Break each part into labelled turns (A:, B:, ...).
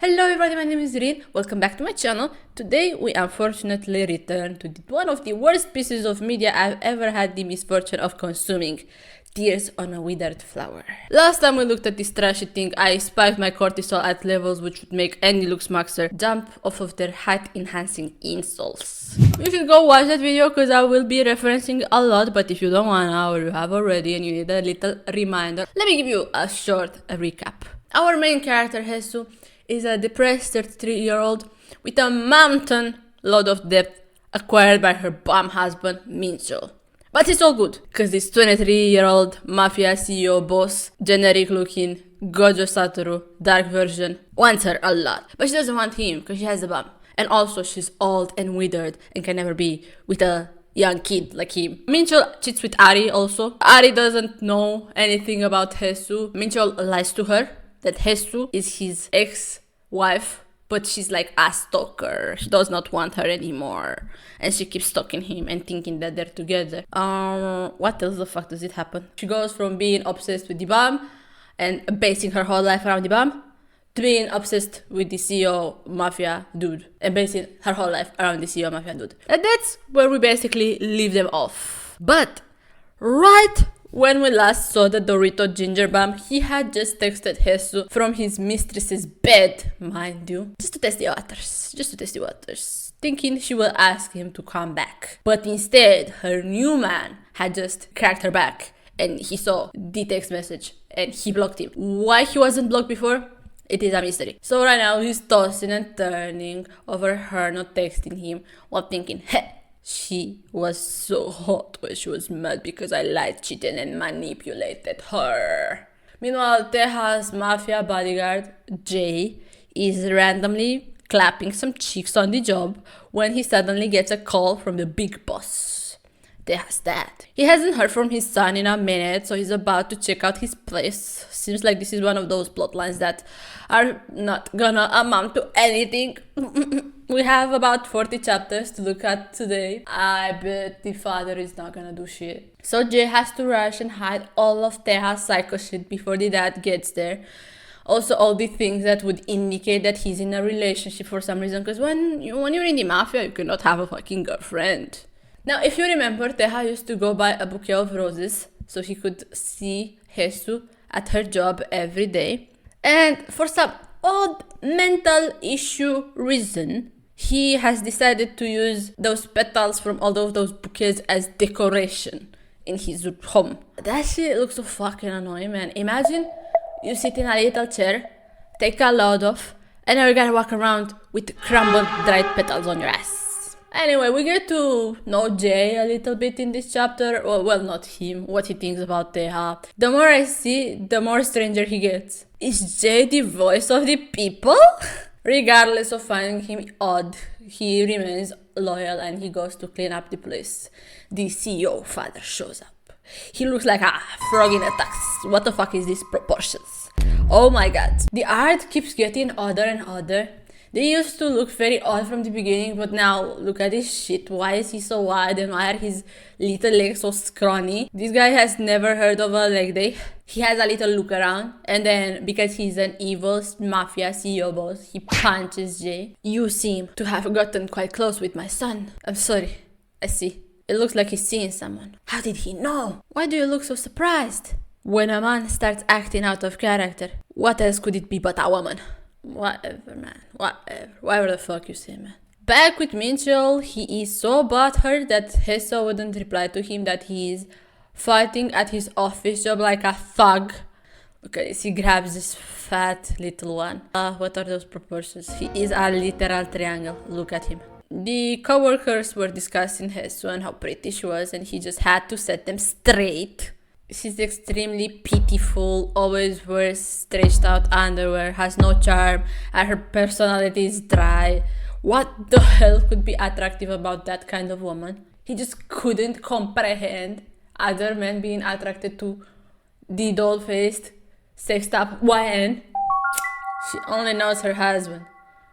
A: Hello everybody, my name is Rin. Welcome back to my channel. Today we unfortunately return to one of the worst pieces of media I've ever had the misfortune of consuming. Tears on a Withered Flower. Last time we looked at this trashy thing, I spiked my cortisol at levels which would make any looksmaxer jump off of their height enhancing insoles. You should go watch that video because I will be referencing a lot, but if you don't wanna or you have already and you need a little reminder, let me give you a short recap. Our main character, Jesus, is a depressed 33-year-old with a mountain load of debt acquired by her bum husband, Minchel. But it's all good, because this 23-year-old mafia CEO boss, generic looking, Gojo Satoru, dark version, wants her a lot. But she doesn't want him, because she has a bum. And also she's old and withered and can never be with a young kid like him. Minchel cheats with Ari also. Ari doesn't know anything about Jesus. Minchel lies to her that Jesus is his ex-wife, but she's like a stalker. She does not want her anymore. And she keeps stalking him and thinking that they're together. What else the fuck does it happen? She goes from being obsessed with the bomb and basing her whole life around the bomb to being obsessed with the CEO mafia dude and basing her whole life around the CEO mafia dude. And that's where we basically leave them off. But right when we last saw the Dorito Ginger Bomb, he had just texted Jesus from his mistress's bed, mind you, just to test the waters, thinking she will ask him to come back. But instead, her new man had just cracked her back, and he saw the text message, and he blocked him. Why he wasn't blocked before? It is a mystery. So right now, he's tossing and turning over her not texting him, while thinking, hey, she was so hot when she was mad because I lied, cheated, and manipulated her. Meanwhile, Teha's mafia bodyguard, Jay, is randomly clapping some chicks on the job when he suddenly gets a call from the big boss, Teha's dad. He hasn't heard from his son in a minute, so he's about to check out his place. Seems like this is one of those plot lines that are not gonna amount to anything. We have about 40 chapters to look at today. I bet the father is not gonna do shit. So Jay has to rush and hide all of Teha's psycho shit before the dad gets there. Also, all the things that would indicate that he's in a relationship for some reason. Because when you're in the mafia, you cannot have a fucking girlfriend. Now, if you remember, Teha used to go buy a bouquet of roses so he could see Jesus at her job every day. And for some odd mental issue reason, he has decided to use those petals from all of those bouquets as decoration in his home. That shit looks so fucking annoying, man. Imagine you sit in a little chair, take a load off, and now you gotta walk around with crumbled dried petals on your ass. Anyway, we get to know Jay a little bit in this chapter. Well, not him, what he thinks about Teha. The more I see, the more stranger he gets. Is Jay the voice of the people? Regardless of finding him odd, he remains loyal and he goes to clean up the place. The CEO father shows up. He looks like a frog in a tux. What the fuck is these proportions? Oh my god. The art keeps getting odder and odder. They used to look very odd from the beginning, but now look at this shit. Why is he so wide and why are his little legs so scrawny? This guy has never heard of a leg day. He has a little look around, and then because he's an evil mafia CEO boss, he punches Jay. You seem to have gotten quite close with my son. I'm sorry. I see. It looks like he's seeing someone. How did he know? Why do you look so surprised? When a man starts acting out of character, what else could it be but a woman? Whatever, man. Whatever the fuck you say, man. Back with Minchel, he is so butthurt that Jesus wouldn't reply to him that he is fighting at his office job like a thug. Okay, he grabs this fat little one. What are those proportions? He is a literal triangle. Look at him. The co-workers were discussing Jesus and how pretty she was, and he just had to set them straight. She's extremely pitiful, always wears stretched out underwear, has no charm, and her personality is dry. What the hell could be attractive about that kind of woman? He just couldn't comprehend other men being attracted to the doll-faced, sexed-up YN. She only knows her husband.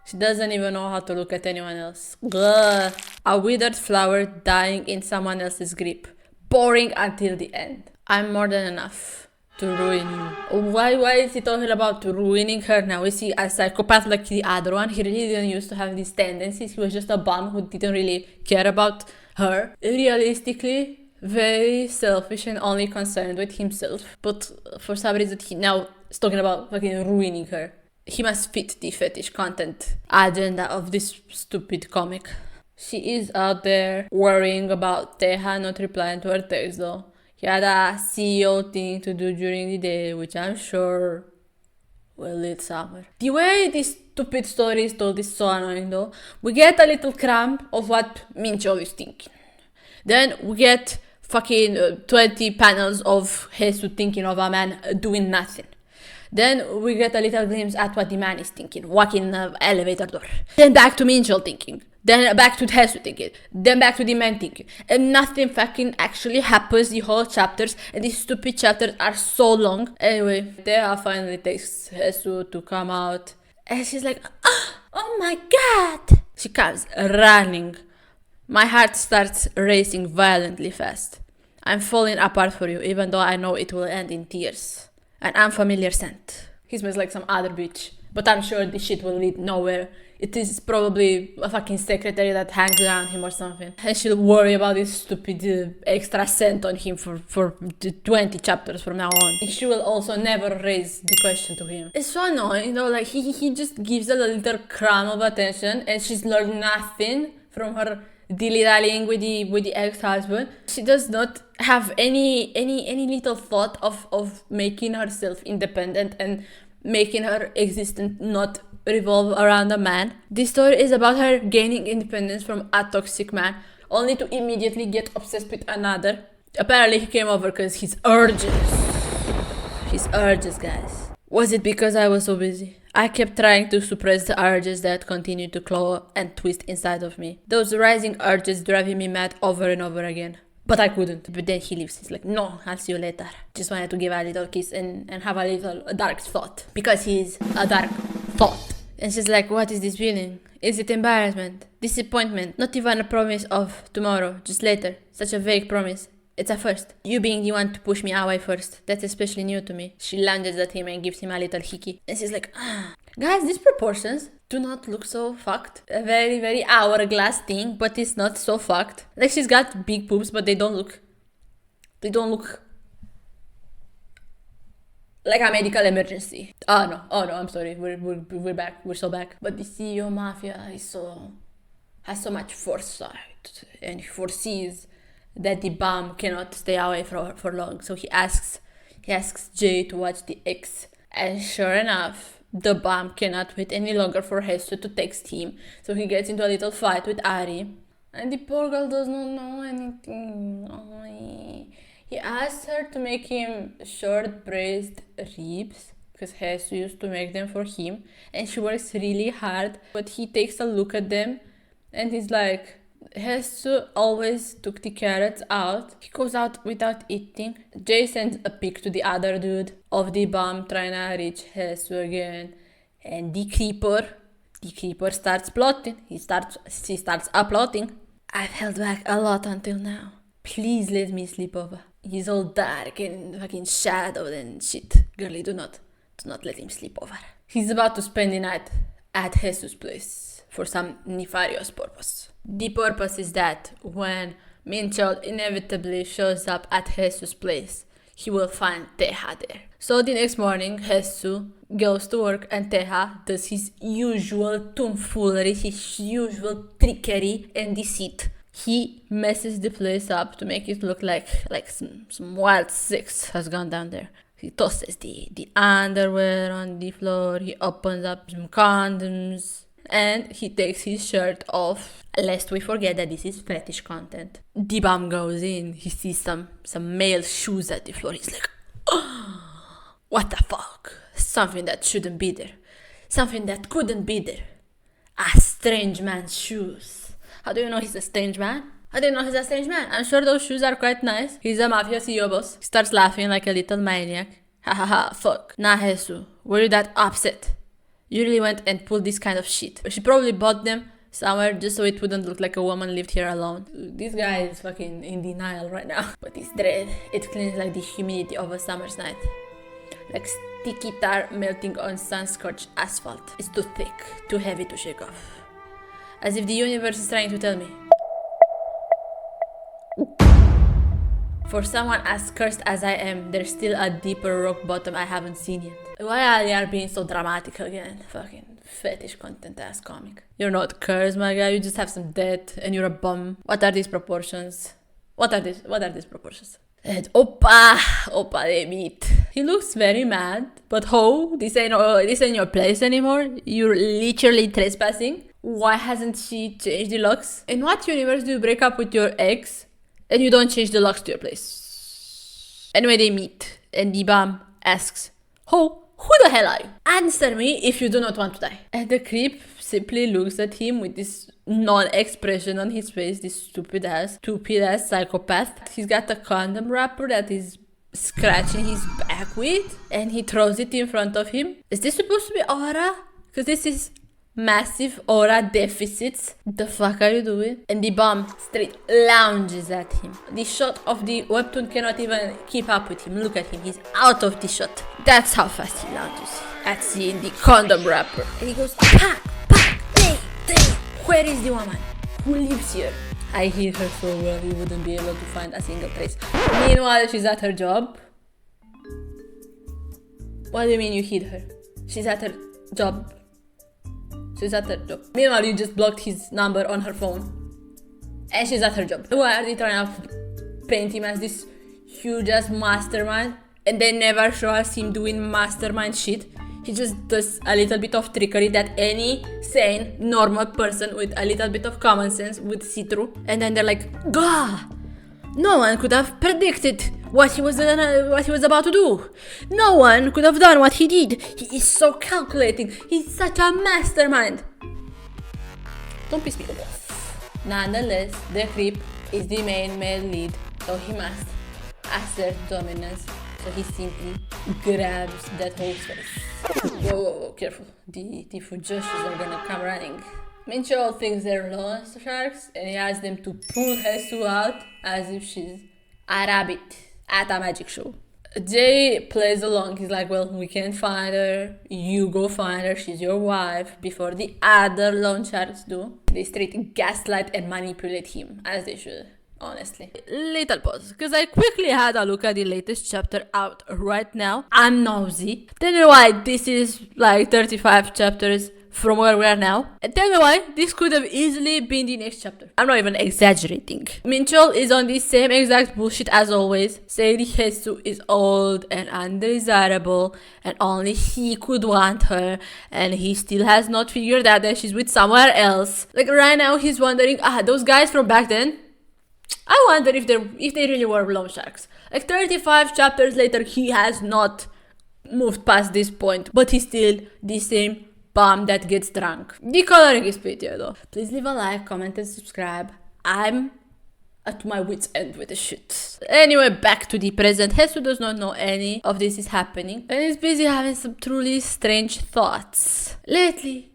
A: She doesn't even know how to look at anyone else. Ugh. A withered flower dying in someone else's grip. Boring until the end. I'm more than enough. To ruin you. Why is he talking about ruining her now? Is he a psychopath like the other one? He really didn't used to have these tendencies. He was just a bum who didn't really care about her. Realistically, very selfish and only concerned with himself. But for some reason, he now is talking about fucking ruining her. He must fit the fetish content agenda of this stupid comic. She is out there worrying about Teha not replying to her text though. He had a CEO thing to do during the day, which I'm sure will lead somewhere. The way this stupid story is told is so annoying though. We get a little cramp of what Minchol is thinking. Then we get fucking 20 panels of Jesus thinking of a man doing nothing. Then we get a little glimpse at what the man is thinking, walking the elevator door. Then back to Minchol thinking. Then back to Jesus thinking. Then back to the man thinking. And nothing fucking actually happens the whole chapters. And these stupid chapters are so long. Anyway, Teha finally takes Jesus to come out. And she's like, oh my god. She comes running. My heart starts racing violently fast. I'm falling apart for you, even though I know it will end in tears. An unfamiliar scent. He smells like some other bitch. But I'm sure this shit will lead nowhere. It is probably a fucking secretary that hangs around him or something. And she'll worry about this stupid extra scent on him for 20 chapters from now on. And she will also never raise the question to him. It's so annoying, you know, like he just gives her a little crumb of attention and she's learned nothing from her dilly-dallying with the ex-husband. She does not have any little thought of making herself independent and making her existence not revolve around a man. This story is about her gaining independence from a toxic man, only to immediately get obsessed with another. Apparently he came over because his urges, guys. Was it because I was so busy? I kept trying to suppress the urges that continued to claw and twist inside of me. Those rising urges driving me mad over and over again. But I couldn't. But then he leaves. He's like, no, I'll see you later. Just wanted to give a little kiss and have a dark thought. Because he's a dark thought. And she's like, what is this feeling? Is it embarrassment? Disappointment? Not even a promise of tomorrow, just later. Such a vague promise. It's a first. You being the one to push me away first. That's especially new to me. She lunges at him and gives him a little hickey. And she's like, guys, these proportions do not look so fucked. A very, very hourglass thing, but it's not so fucked. Like she's got big boobs, but they don't look like a medical emergency. Oh no, I'm sorry. We're back. We're so back. But the CEO mafia has so much foresight, and he foresees that the bomb cannot stay away for long. So he asks Jay to watch the X, and sure enough, the bomb cannot wait any longer for Hester to text him. So he gets into a little fight with Ari, and the poor girl does not know anything. He asks her to make him short braised ribs because Hester used to make them for him, and she works really hard. But he takes a look at them, and he's like, Hester always took the carrots out. He goes out without eating. Jay sends a pic to the other dude of the bomb trying to reach Hester again. And the creeper starts plotting. She starts uploading. I've held back a lot until now. Please let me sleep over. He's all dark and fucking shadowed and shit. Girlie, do not let him sleep over. He's about to spend the night at Jesus' place for some nefarious purpose. The purpose is that when Minchol inevitably shows up at Jesus' place, he will find Teha there. So the next morning, Jesus goes to work and Teha does his usual tomfoolery, his usual trickery and deceit. He messes the place up to make it look like some wild sex has gone down there. He tosses the underwear on the floor, he opens up some condoms, and he takes his shirt off, lest we forget that this is fetish content. The bomb goes in, he sees some male shoes at the floor, he's like, oh, what the fuck? Something that shouldn't be there. Something that couldn't be there. A strange man's shoes. How do you know he's a strange man? I'm sure those shoes are quite nice. He's a mafia CEO boss. He starts laughing like a little maniac. Ha ha ha, fuck. Nah, Jesus, were you that upset? You really went and pulled this kind of shit. She probably bought them somewhere just so it wouldn't look like a woman lived here alone. This guy is fucking in denial right now. But his dread, it cleans like the humidity of a summer's night. like sticky tar melting on sun-scorched asphalt. It's too thick, too heavy to shake off. As if the universe is trying to tell me, for someone as cursed as I am, there's still a deeper rock bottom I haven't seen yet. Why are they being so dramatic again? Fucking fetish content ass comic. You're not cursed, my guy, you just have some debt and you're a bum. What are these proportions? What are these proportions? And Oppa, they meet. He looks very mad, but this ain't your place anymore. You're literally trespassing. Why hasn't she changed the locks? In what universe do you break up with your ex and you don't change the locks to your place? Anyway, they meet, and the bum asks, who the hell are you? Answer me if you do not want to die. And the creep simply looks at him with this non-expression on his face, this stupid ass psychopath. He's got a condom wrapper that he's scratching his back with, and he throws it in front of him. Is this supposed to be aura? Because this is massive aura deficits. The fuck are you doing? And the bomb straight lounges at him. The shot of the Webtoon cannot even keep up with him. Look at him, he's out of the shot. That's how fast he lounges at seeing the condom wrapper. And he goes, pack, day. Where is the woman who lives here? I hear her so well, he wouldn't be able to find a single trace. Meanwhile, she's at her job. What do you mean you hid her? She's at her job. Meanwhile, you just blocked his number on her phone. And she's at her job. Why are they trying to paint him as this huge ass mastermind? And they never show us him doing mastermind shit. He just does a little bit of trickery that any sane, normal person with a little bit of common sense would see through. And then they're like, gah! No one could have predicted what he was about to do. No one could have done what he did. He is so calculating. He's such a mastermind. Don't piss me off. Nonetheless, the creep is the main male lead, so he must assert dominance. So he simply grabs that whole face. Whoa, careful. The Fujoshes are gonna come running. Mincho thinks they're lawn sharks, and he asks them to pull Hesu out as if she's a rabbit at a magic show. Jay plays along. He's like, well, we can't find her. You go find her. She's your wife. Before the other loan sharks do. They straight gaslight and manipulate him, as they should, honestly. Little pause, because I quickly had a look at the latest chapter out right now. I'm nosy. Tell me why this is like 35 chapters from where we are now. And tell me why this could have easily been the next chapter. I'm not even exaggerating. Minchol is on the same exact bullshit as always, saying Hesu is old and undesirable and only he could want her, and he still has not figured out that she's with somewhere else. Like right now he's wondering, those guys from back then, I wonder if they really were loan sharks. Like 35 chapters later, he has not moved past this point, but he's still the same bum that gets drunk. The coloring is prettier though. Please leave a like, comment and subscribe. I'm at my wit's end with the shit. Anyway, back to the present. Hesu does not know any of this is happening and is busy having some truly strange thoughts. Lately,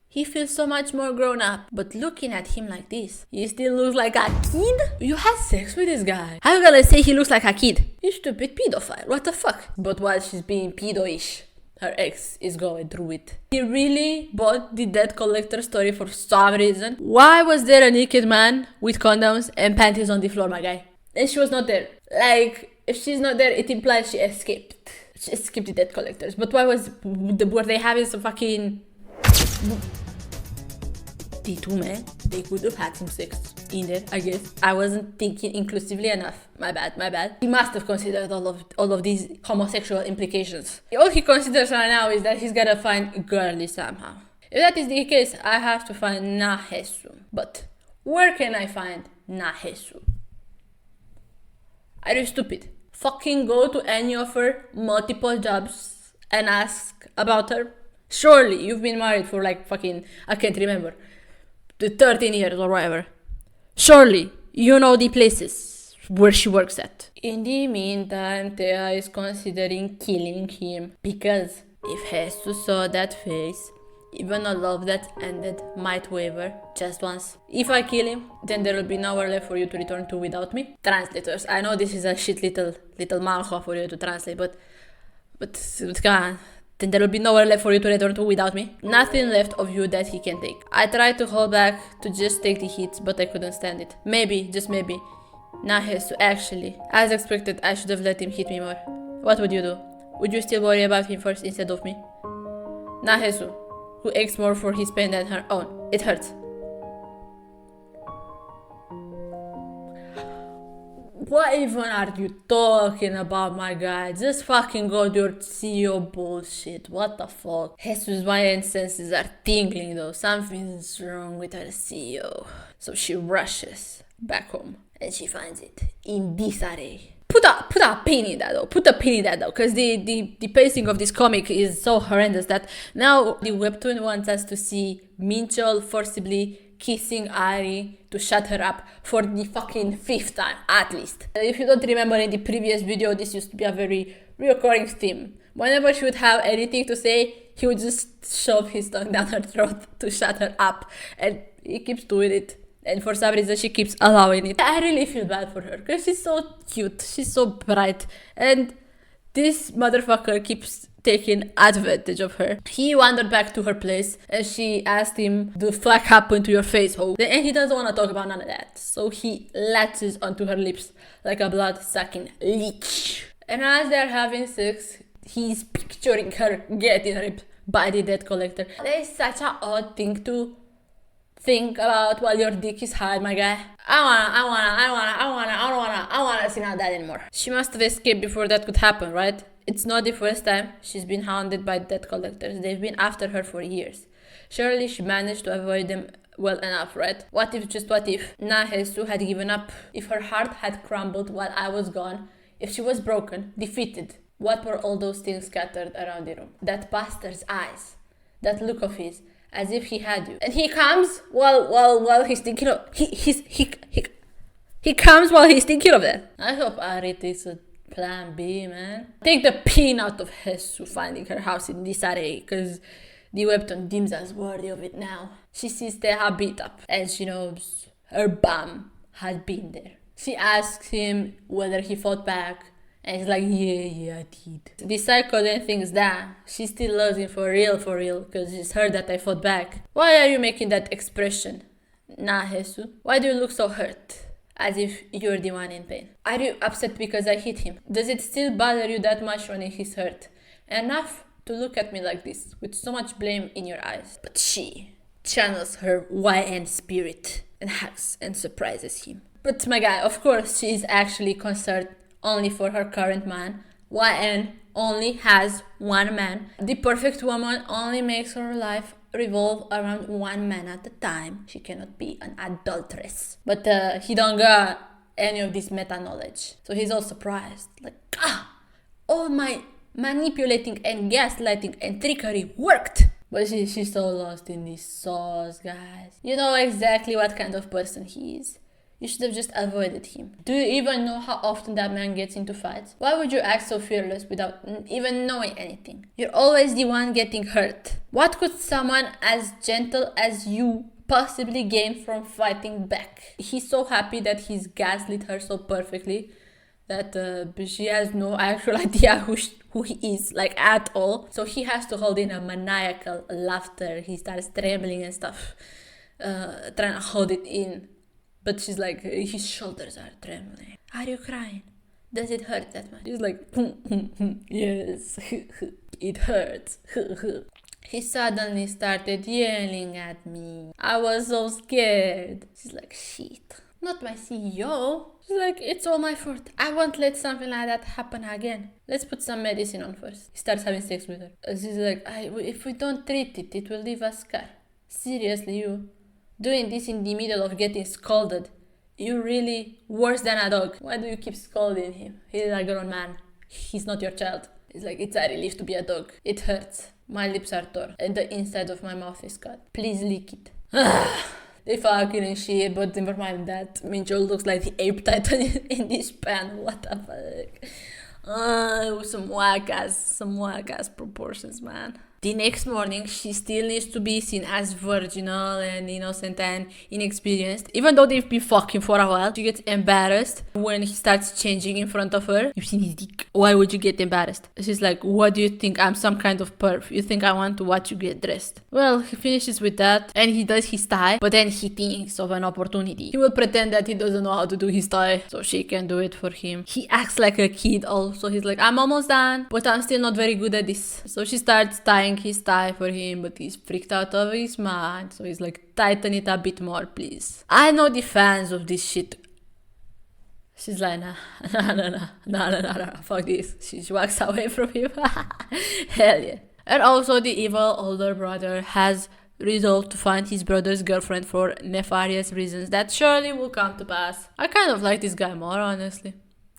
A: he feels so much more grown up, but looking at him like this, he still looks like a kid? You had sex with this guy. How you gonna say he looks like a kid? You stupid pedophile, what the fuck? But while she's being pedo-ish, her ex is going through it. He really bought the debt collector story for some reason. Why was there a naked man with condoms and panties on the floor, my guy? And she was not there. Like, if she's not there, it implies she escaped. She escaped the debt collectors. But were they having some fucking... The two men, they could have had some sex in there, I guess. I wasn't thinking inclusively enough. My bad. He must have considered all of these homosexual implications. All he considers right now is that he's gotta find girly somehow. If that is the case, I have to find Nahesu. But where can I find Nahesu? Are you stupid? Fucking go to any of her multiple jobs and ask about her. Surely you've been married for like fucking, I can't remember, 13 years or whatever. Surely you know the places where she works at. In the meantime, Teha is considering killing him, because if Hesu saw that face, even a love that ended might waver just once. If I kill him, then there will be nowhere left for you to return to without me. Translators, I know this is a shit little manhwa for you to translate, but But come on. Then there will be nowhere left for you to return to without me. Nothing left of you that he can take. I tried to hold back, to just take the hits, but I couldn't stand it. Maybe, just maybe, Nahesu actually. As expected, I should have let him hit me more. What would you do? Would you still worry about him first instead of me? Nahesu, who aches more for his pain than her own. It hurts. What even are you talking about, my guy? Just fucking go to your CEO bullshit. What the fuck? Jesus' mind senses are tingling though. Something's wrong with her CEO. So she rushes back home and she finds it in disarray. Put a pin in that though. Put a pin in that though. Because the pacing of this comic is so horrendous that now the webtoon wants us to see Minchol forcibly kissing Ari to shut her up for the fucking 5th time, at least. If you don't remember in the previous video, this used to be a very recurring theme. Whenever she would have anything to say, he would just shove his tongue down her throat to shut her up. And he keeps doing it. And for some reason, she keeps allowing it. I really feel bad for her because she's so cute. She's so bright. And this motherfucker keeps taking advantage of her. He wandered back to her place and she asked him, "The fuck happened to your face, ho?" And he doesn't want to talk about none of that. So he latches onto her lips like a blood-sucking leech. And as they're having sex, he's picturing her getting raped by the debt collector. That is such an odd thing to think about while your dick is hard, my guy. I don't wanna see none of that anymore. She must have escaped before that could happen, right? It's not the first time she's been hounded by debt collectors. They've been after her for years. Surely she managed to avoid them well enough, right? What if, just what if, Nahesu had given up? If her heart had crumbled while I was gone? If she was broken, defeated? What were all those things scattered around the room? That bastard's eyes. That look of his. As if he had you. And he comes while he's thinking of... He comes while he's thinking of that. I hope Ari takes a plan B, man. Take the pin out of Hesu finding her house in disarray, because the webtoon deems us worthy of it now. She sees Teha beat up, and she knows her bum had been there. She asks him whether he fought back, and he's like, yeah, I did. The psycho then thinks that she still loves him for real, because she's heard that I fought back. Why are you making that expression, Nahesu? Why do you look so hurt? As if you're the one in pain. Are you upset because I hit him? Does it still bother you that much when he's hurt? Enough to look at me like this, with so much blame in your eyes. But she channels her YN spirit and hugs and surprises him. But my guy, of course, she is actually concerned only for her current man. YN only has one man. The perfect woman only makes her life revolve around one man at a time. She cannot be an adulteress. But he don't got any of this meta knowledge. So he's all surprised. Like, all my manipulating and gaslighting and trickery worked. But she's so lost in this sauce, guys. You know exactly what kind of person he is. You should have just avoided him. Do you even know how often that man gets into fights? Why would you act so fearless without even knowing anything? You're always the one getting hurt. What could someone as gentle as you possibly gain from fighting back? He's so happy that he's gaslit her so perfectly that she has no actual idea who he is, like, at all. So he has to hold in a maniacal laughter. He starts trembling and stuff, trying to hold it in. But she's like, his shoulders are trembling. Are you crying? Does it hurt that much? He's like, yes, it hurts. He suddenly started yelling at me. I was so scared. She's like, shit, not my CEO. She's like, it's all my fault. I won't let something like that happen again. Let's put some medicine on first. He starts having sex with her. She's like, if we don't treat it, it will leave a scar. Seriously, you doing this in the middle of getting scolded. You're really worse than a dog. Why do you keep scolding him? He's a grown man. He's not your child. It's like, it's a relief to be a dog. It hurts. My lips are torn. And the inside of my mouth is cut. Please lick it. They fucking and shit, but never mind that. Mincho looks like the ape titan in this pan. What the fuck? Some whack ass proportions, man. The next morning, she still needs to be seen as virginal and innocent and inexperienced. Even though they've been fucking for a while, she gets embarrassed when he starts changing in front of her. You've seen his dick. Why would you get embarrassed? She's like, what do you think? I'm some kind of perv. You think I want to watch you get dressed? Well, he finishes with that and he does his tie, but then he thinks of an opportunity. He will pretend that he doesn't know how to do his tie, so she can do it for him. He acts like a kid also. He's like, I'm almost done, but I'm still not very good at this. So she starts tying his tie for him, but he's freaked out of his mind. So he's like, tighten it a bit more, please. I know the fans of this shit. She's like, nah, fuck this. She walks away from him. Hell yeah. And also the evil older brother has resolved to find his brother's girlfriend for nefarious reasons that surely will come to pass. I kind of like this guy more, honestly.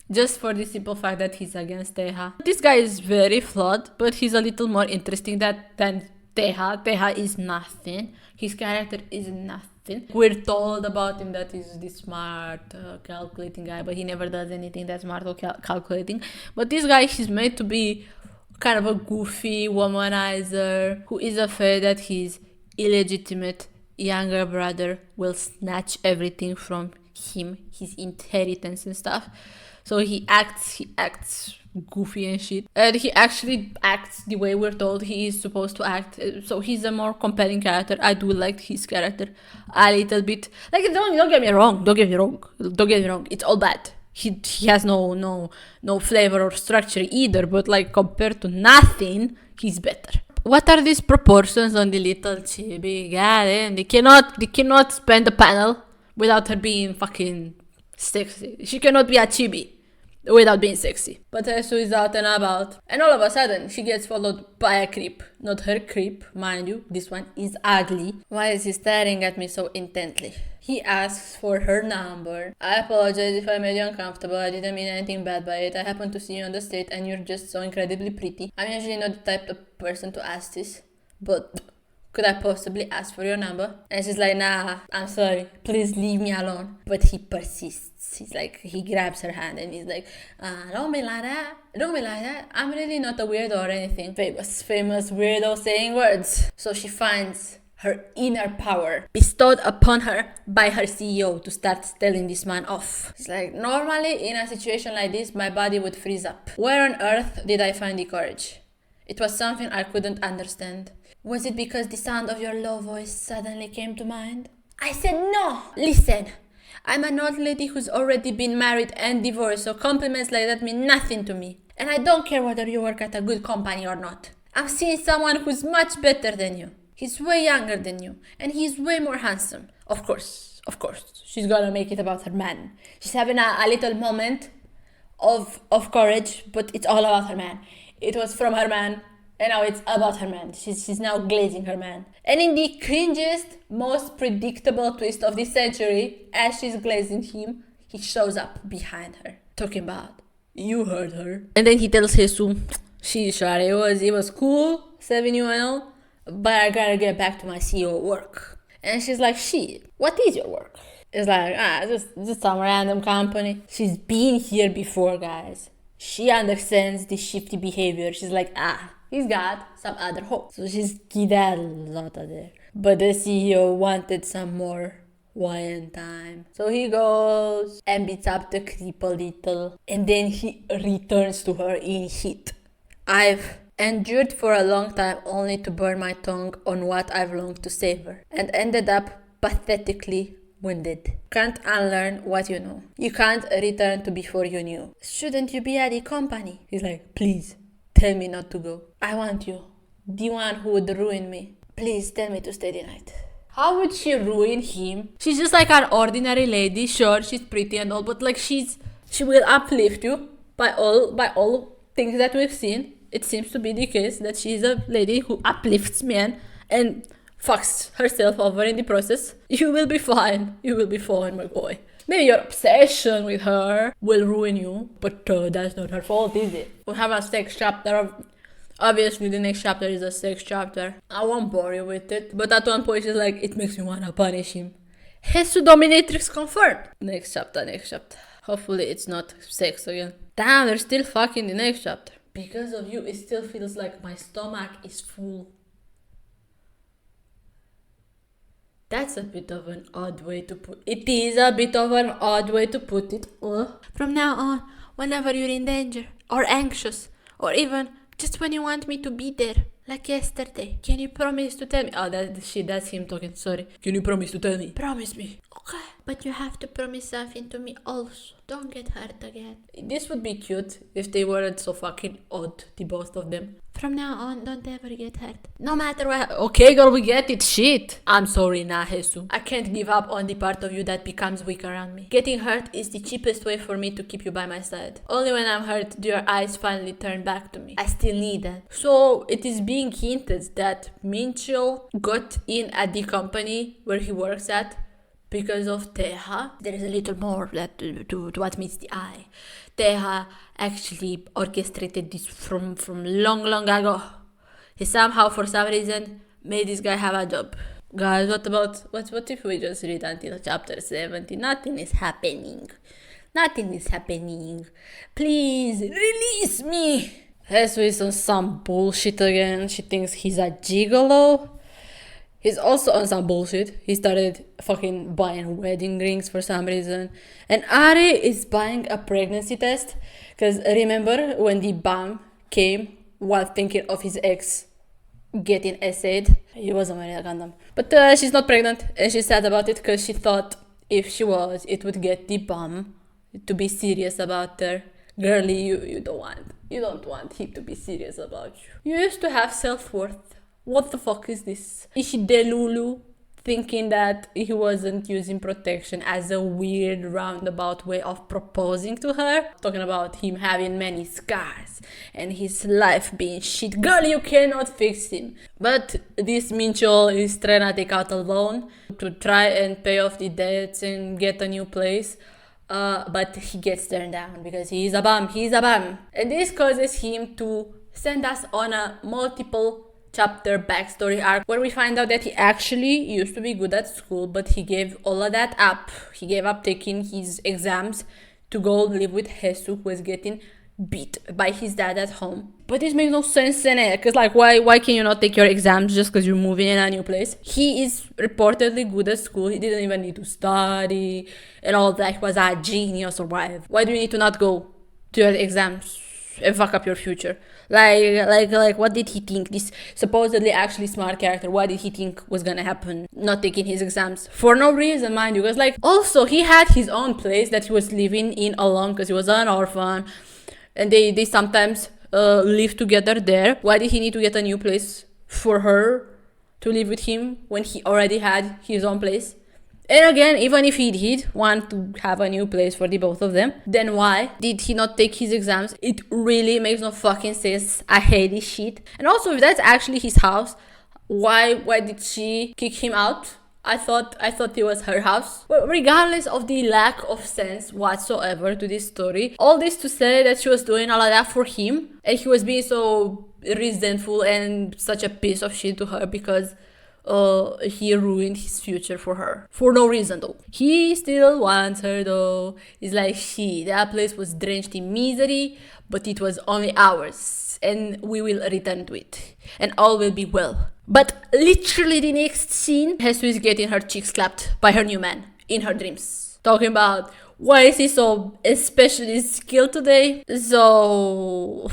A: Just for the simple fact that he's against Teha. This guy is very flawed, but he's a little more interesting than Teha. Teha is nothing. His character is nothing. We're told about him that he's this smart, calculating guy, but he never does anything that's smart or calculating. But this guy, he's made to be kind of a goofy womanizer who is afraid that his illegitimate younger brother will snatch everything from him, his inheritance and stuff. So he acts goofy and shit. And he actually acts the way we're told he is supposed to act. So he's a more compelling character. I do like his character a little bit. Like, don't get me wrong. Don't get me wrong. It's all bad. He has no flavor or structure either. But like, compared to nothing, he's better. What are these proportions on the little chibi? God damn, they cannot spend a panel without her being fucking sexy. She cannot be a chibi without being sexy. But Tesu is out and about, and all of a sudden she gets followed by a creep. Not her creep, mind you, this one is ugly. Why is he staring at me so intently? He asks for her number. I apologize if I made you uncomfortable. I didn't mean anything bad by it. I happened to see you on the street and you're just so incredibly pretty. I'm usually not the type of person to ask this, but could I possibly ask for your number? And she's like, nah, I'm sorry. Please leave me alone. But he persists. He's like, he grabs her hand and he's like, don't be like that. Don't be like that. I'm really not a weirdo or anything. Famous weirdo saying words. So she finds her inner power bestowed upon her by her CEO to start telling this man off. It's like, normally in a situation like this, my body would freeze up. Where on earth did I find the courage? It was something I couldn't understand. Was it because the sound of your low voice suddenly came to mind? I said no! Listen! I'm an old lady who's already been married and divorced, so compliments like that mean nothing to me. And I don't care whether you work at a good company or not. I'm seeing someone who's much better than you. He's way younger than you, and he's way more handsome. Of course, she's gonna make it about her man. She's having a little moment of courage, but it's all about her man. It was from her man, and now it's about her man. She's now glazing her man. And in the cringiest, most predictable twist of the century, as she's glazing him, he shows up behind her, talking about, you heard her. And then he tells Jesus, she's sorry, it was cool, saving you and all, but I gotta get back to my CEO work. And she's like, shit, what is your work? It's like, just some random company. She's been here before, guys. She understands the shifty behavior. She's like, he's got some other hope. So she's skedaddled out of there. But the CEO wanted some more wine time. So he goes and beats up the creep a little. And then he returns to her in heat. I've endured for a long time only to burn my tongue on what I've longed to savor. And ended up pathetically wounded. Can't unlearn what you know. You can't return to before you knew. Shouldn't you be at the company? He's like, please, tell me not to go. I want you. The one who would ruin me. Please tell me to stay the night. How would she ruin him? She's just like an ordinary lady. Sure, she's pretty and all, but like she will uplift you by all things that we've seen. It seems to be the case that she's a lady who uplifts men and fucks herself over in the process. You will be fine. You will be fine, my boy. Maybe your obsession with her will ruin you, but that's not her fault, is it? We have a sex chapter. Obviously, the next chapter is a sex chapter. I won't bore you with it, but at one point she's like, it makes me wanna punish him. His dominatrix confirmed. Next chapter. Hopefully it's not sex again. Damn, they're still fucking the next chapter. Because of you, it still feels like my stomach is full. That's a bit of an odd way to put it. It is a bit of an odd way to put it. From now on, whenever you're in danger, or anxious, or even just when you want me to be there, like yesterday, can you promise to tell me? Oh, that's him talking, sorry. Can you promise to tell me? Promise me. Okay, but you have to promise something to me also. Don't get hurt again. This would be cute if they weren't so fucking odd, the both of them. From now on, don't ever get hurt. No matter what. Okay, girl, we get it. Shit. I'm sorry, nah, Jesus. I can't give up on the part of you that becomes weak around me. Getting hurt is the cheapest way for me to keep you by my side. Only when I'm hurt do your eyes finally turn back to me. I still need that. So, it is being hinted that Minchel got in at the company where he works at because of Teha. There is a little more that to what meets the eye. Teha actually orchestrated this from long ago. He somehow, for some reason, made this guy have a job. Guys, what if we just read until chapter 70? Nothing is happening. Nothing is happening. Please, release me! Hesu is on some bullshit again. She thinks he's a gigolo. He's also on some bullshit. He started fucking buying wedding rings for some reason. And Ari is buying a pregnancy test. Because remember when the bomb came while thinking of his ex getting essayed? He wasn't wearing a condom. But she's not pregnant. And she's sad about it because she thought if she was, it would get the bomb to be serious about her. Girlie, you don't want him to be serious about you. You used to have self-worth. What the fuck is this? Is she delulu? Thinking that he wasn't using protection as a weird roundabout way of proposing to her? Talking about him having many scars and his life being shit. Girl, you cannot fix him. But this Minchol is trying to take out a loan to try and pay off the debts and get a new place. But he gets turned down because he's a bum. And this causes him to send us on a multiple chapter backstory arc where we find out that he actually used to be good at school, but he gave all of that up. He gave up taking his exams to go live with Hesu, who was getting beat by his dad at home. But this makes no sense in it, because like why can you not take your exams just because you're moving in a new place? He is reportedly good at school. He didn't even need to study and all that. He was a genius or whatever. Why do you need to not go to your exams and fuck up your future? Like, what did he think? This supposedly actually smart character, what did he think was gonna happen? Not taking his exams. For no reason, mind you. Because, like, also, he had his own place that he was living in alone because he was an orphan. And they sometimes live together there. Why did he need to get a new place for her to live with him when he already had his own place? And again, even if he did want to have a new place for the both of them, then why did he not take his exams? It really makes no fucking sense. I hate this shit. And also, if that's actually his house, why did she kick him out? I thought it was her house. Well, regardless of the lack of sense whatsoever to this story, all this to say that she was doing all of that for him, and he was being so resentful and such a piece of shit to her because he ruined his future for her. For no reason though. He still wants her though. It's like, that place was drenched in misery, but it was only ours. And we will return to it. And all will be well. But literally the next scene, Hesu is getting her cheeks slapped by her new man in her dreams. Talking about, why is he so especially skilled today? So...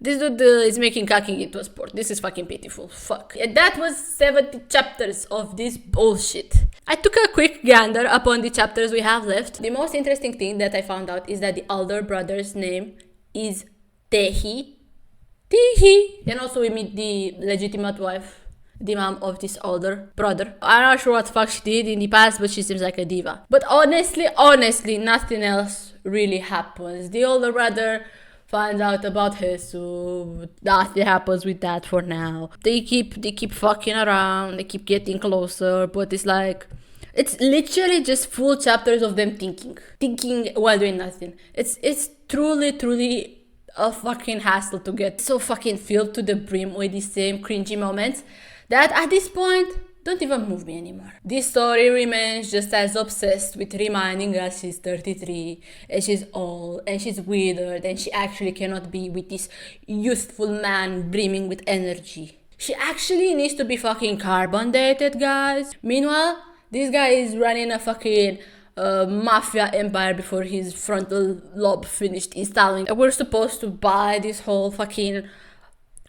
A: This dude is making cacking into a sport. This is fucking pitiful. Fuck. And that was 70 chapters of this bullshit. I took a quick gander upon the chapters we have left. The most interesting thing that I found out is that the older brother's name is Tehi. And also we meet the legitimate wife, the mom of this older brother. I'm not sure what the fuck she did in the past, but she seems like a diva. But honestly, nothing else really happens. The older brother finds out about Hesu. Nothing happens with that for now. They keep fucking around. They keep getting closer. But it's like, it's literally just full chapters of them thinking while doing nothing. It's truly a fucking hassle to get so fucking filled to the brim with the same cringy moments that at this point don't even move me anymore. This story remains just as obsessed with reminding us she's 33 and she's old and she's withered and she actually cannot be with this youthful man brimming with energy. She actually needs to be fucking carbon dated, guys. Meanwhile, this guy is running a fucking mafia empire before his frontal lobe finished installing. We're supposed to buy this whole fucking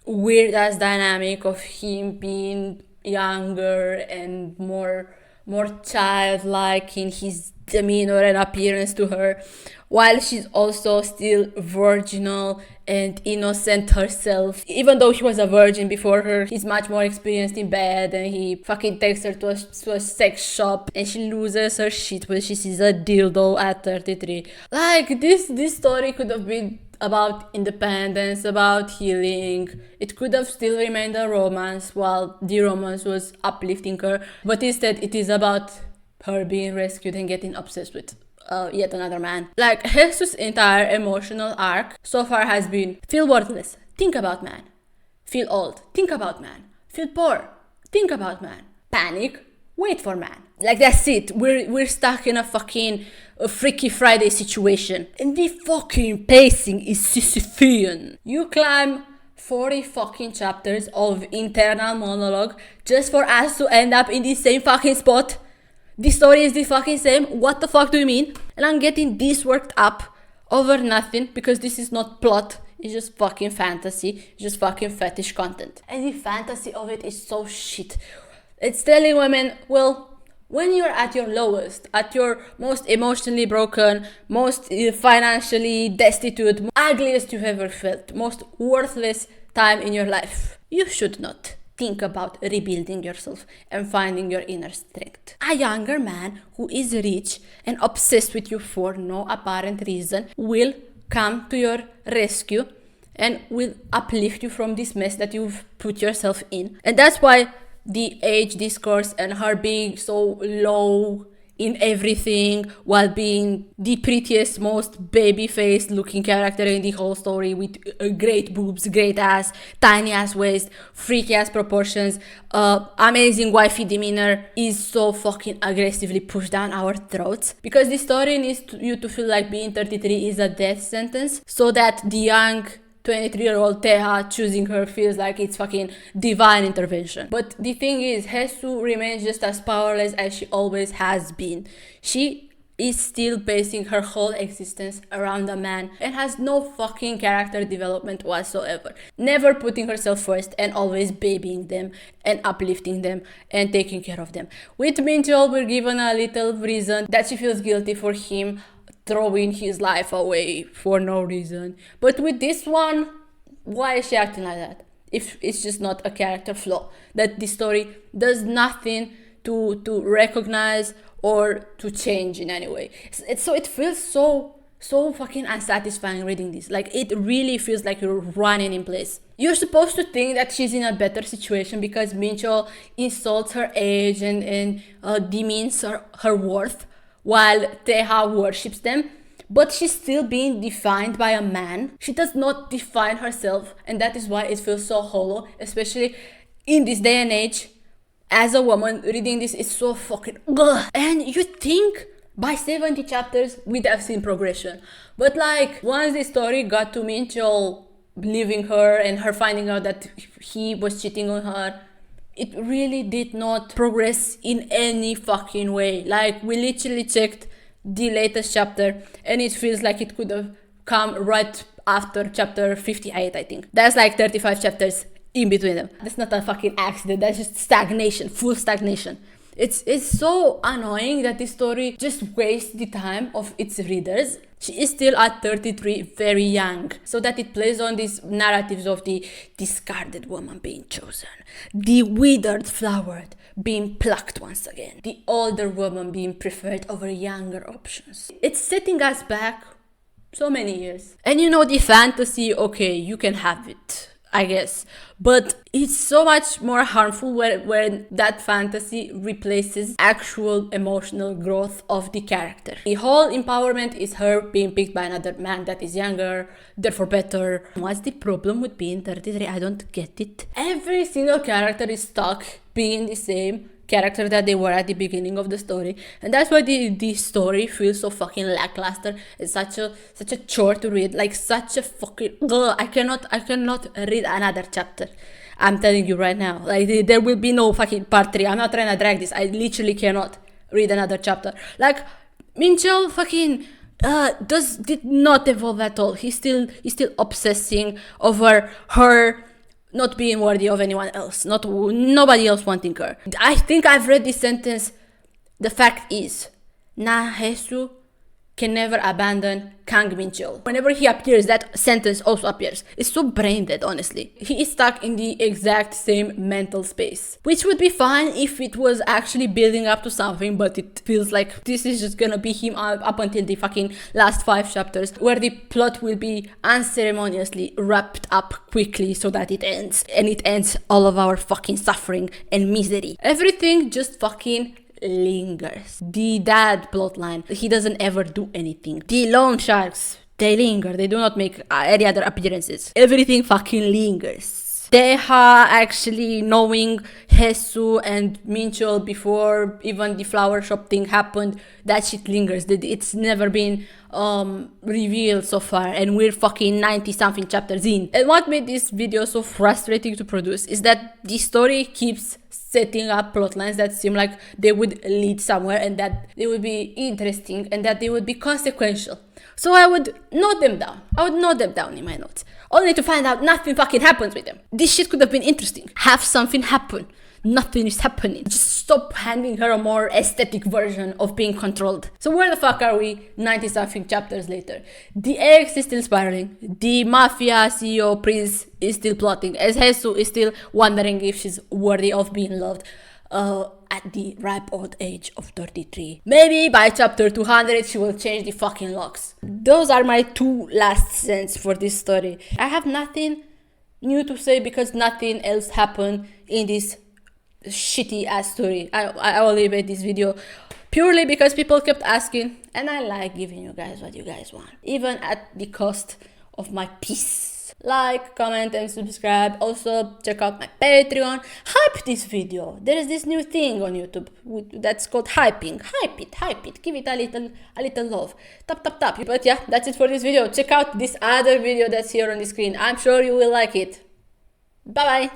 A: weird ass dynamic of him being younger and more childlike in his demeanor and appearance to her, while she's also still virginal and innocent herself. Even though he was a virgin before her, he's much more experienced in bed and he fucking takes her to a sex shop and she loses her shit when she sees a dildo at 33. Like, this story could have been about independence, about healing. It could have still remained a romance while the romance was uplifting her, but instead it is about her being rescued and getting obsessed with yet another man. Like, Jesus' entire emotional arc so far has been feel worthless, think about man. Feel old, think about man. Feel poor, think about man. Panic, wait for man. Like, that's it. We're stuck in a fucking Freaky Friday situation. And the fucking pacing is Sisyphean. You climb 40 fucking chapters of internal monologue just for us to end up in the same fucking spot. The story is the fucking same. What the fuck do you mean? And I'm getting this worked up over nothing because this is not plot. It's just fucking fantasy. It's just fucking fetish content. And the fantasy of it is so shit. It's telling women, well, when you're at your lowest, at your most emotionally broken, most financially destitute, ugliest you've ever felt, most worthless time in your life, you should not think about rebuilding yourself and finding your inner strength. A younger man who is rich and obsessed with you for no apparent reason will come to your rescue and will uplift you from this mess that you've put yourself in. And that's why the age discourse and her being so low in everything while being the prettiest, most baby-faced looking character in the whole story with great boobs, great ass, tiny ass waist, freaky ass proportions, amazing wifey demeanor is so fucking aggressively pushed down our throats. Because the story needs you to feel like being 33 is a death sentence so that the young 23-year-old Teha choosing her feels like it's fucking divine intervention. But the thing is, Hesu remains just as powerless as she always has been. She is still basing her whole existence around a man and has no fucking character development whatsoever. Never putting herself first and always babying them and uplifting them and taking care of them. With Minchol, we're given a little reason that she feels guilty for him throwing his life away for no reason. But with this one, why is she acting like that? If it's just not a character flaw, that the story does nothing to recognize or to change in any way. So it feels so fucking unsatisfying reading this. Like, it really feels like you're running in place. You're supposed to think that she's in a better situation because Mincho insults her age and demeans her worth, while Teha worships them, but she's still being defined by a man. She does not define herself, and that is why it feels so hollow, especially in this day and age. As a woman, reading this is so fucking ugh. And you think by 70 chapters we'd have seen progression, but like, once the story got to Minchol leaving her and her finding out that he was cheating on her, it really did not progress in any fucking way. Like, we literally checked the latest chapter and it feels like it could have come right after chapter 58, I think. That's like 35 chapters in between them. That's not a fucking accident, that's just stagnation, full stagnation. It's so annoying that this story just wastes the time of its readers. She is still at 33, very young, so that it plays on these narratives of the discarded woman being chosen, the withered flower being plucked once again, the older woman being preferred over younger options. It's setting us back so many years. And you know, the fantasy, okay, you can have it, I guess, but it's so much more harmful when that fantasy replaces actual emotional growth of the character. The whole empowerment is her being picked by another man that is younger, therefore better. What's the problem with being 33? I don't get it. Every single character is stuck being the same character that they were at the beginning of the story, and that's why the story feels so fucking lackluster. It's such a chore to read, like such a fucking I cannot read another chapter. I'm telling you right now, like there will be no fucking part 3. I'm not trying to drag this. I literally cannot read another chapter. Like Minchel fucking did not evolve at all. He's still obsessing over her not being worthy of anyone else, nobody else wanting her. I think I've read this sentence. The fact is, Nahesu can never abandon Kang Minchel. Whenever he appears, that sentence also appears. It's so brain dead, honestly. He is stuck in the exact same mental space, which would be fine if it was actually building up to something, but it feels like this is just gonna be him up until the fucking last 5 chapters, where the plot will be unceremoniously wrapped up quickly so that it ends. And it ends all of our fucking suffering and misery. Everything just fucking lingers. The dad plotline, he doesn't ever do anything. The loan sharks, they linger. They do not make any other appearances. Everything fucking lingers. Teha actually knowing Hesu and Minchel before even the flower shop thing happened, that shit lingers. It's never been revealed so far, and we're fucking 90 something chapters in. And what made this video so frustrating to produce is that the story keeps setting up plot lines that seem like they would lead somewhere, and that they would be interesting, and that they would be consequential. So I would note them down. In my notes, only to find out nothing fucking happens with them. This shit could have been interesting. Have something happen. Nothing is happening. Just stop handing her a more aesthetic version of being controlled. So where the fuck are we 90 something chapters later? The ex is still spiraling. The mafia CEO Prince is still plotting, as Hesu is still wondering if she's worthy of being loved at the ripe old age of 33. Maybe by chapter 200 she will change the fucking locks. Those are my 2 last cents for this story. I have nothing new to say because nothing else happened in this shitty ass story. I will leave this video purely because people kept asking, and I like giving you guys what you guys want, even at the cost of my peace. Like, comment, and subscribe. Also, check out my Patreon. Hype this video. There is this new thing on YouTube that's called hyping. Hype it. Give it a little love. Tap. But yeah, that's it for this video. Check out this other video that's here on the screen. I'm sure you will like it. Bye bye.